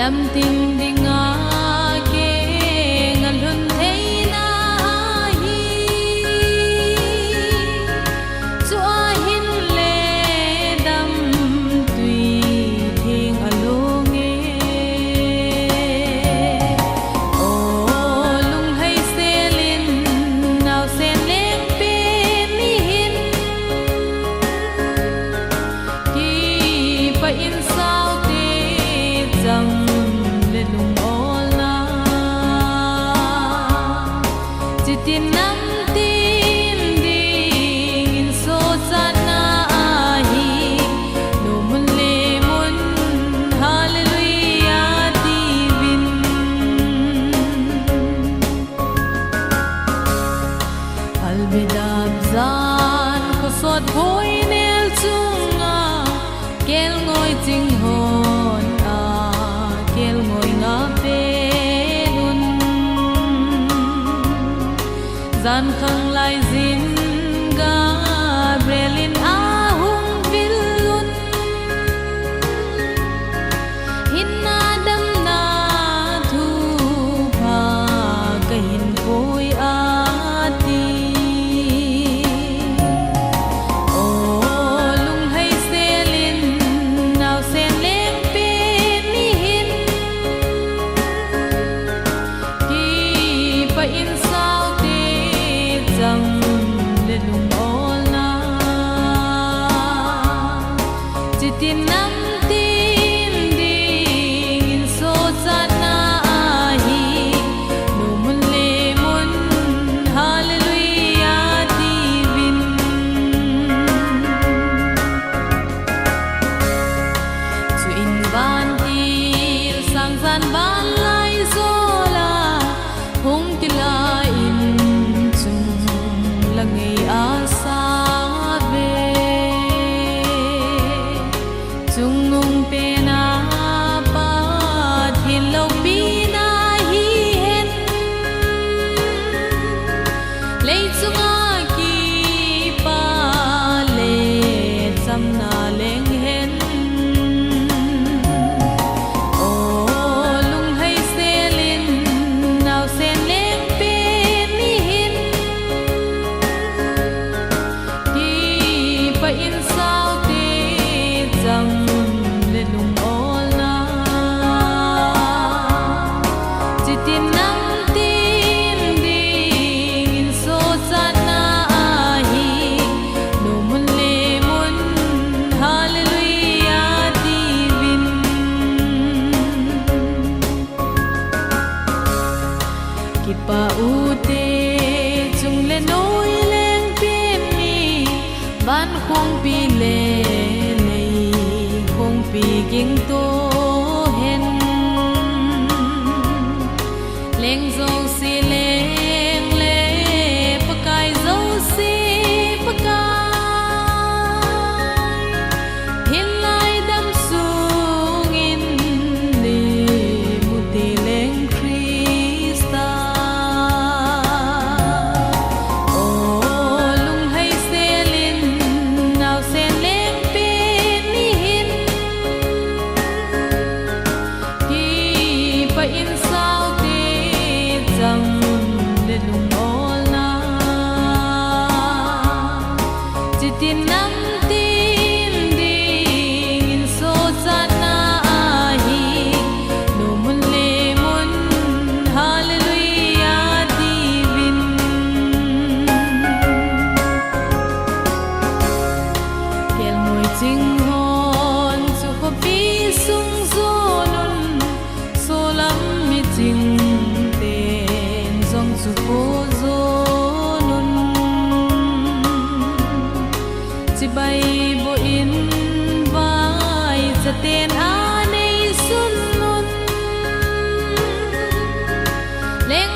lam ting ding a ke ngal hun thei na hi chu a hin le dam tui thing along e o lung hai selin naw sen leng pe ni hin ki pa in sao te chang le lung ol na chitin nam tin ding in so chan na hi no mun le mun hallelujah divin albedab zan ko sot boy nel chunga kel ngoi ching hon a kel ngoi nga pe nun zan khang lai zin ga brelin a hung vilun hin na dam na thu pha kahin koi a ti o lung hai selin naw sen leng pe ni hin ki pa in sao te chang le lung ol na chitin nam tin ding in so chan na hi no mun le mun hallelujah divin chu in ban til sang zan ban lai zola hung tila in chung langai asa ve chung nung pe na pa thin lo pi na hi hen lei chunga ki pa le cham na leng hen o lung hai selin naw sen leng pe ni hin ki pa in sao te chang le lung ol na chitin nam tin ding in so chan na hi no mun le mun hallelujah divin ki pa u te chung le noi leng pe mi ban khong pi le nei khong pi ging to hen leng zo si leng le pakai zo si pakai hin lai dam sung in le muti leng krista o lung hai selin naw sen leng pe ni hin ki pa in sao te chang le lung ol na chitin nam tin ding in so chan na hi no mun le mun hallelujah divin kel moi ching hon chu ko pi sung zo nun so lam mi ching ten zong chu ko zo nun chi bai bo in vai cha ten a nei sun nun leng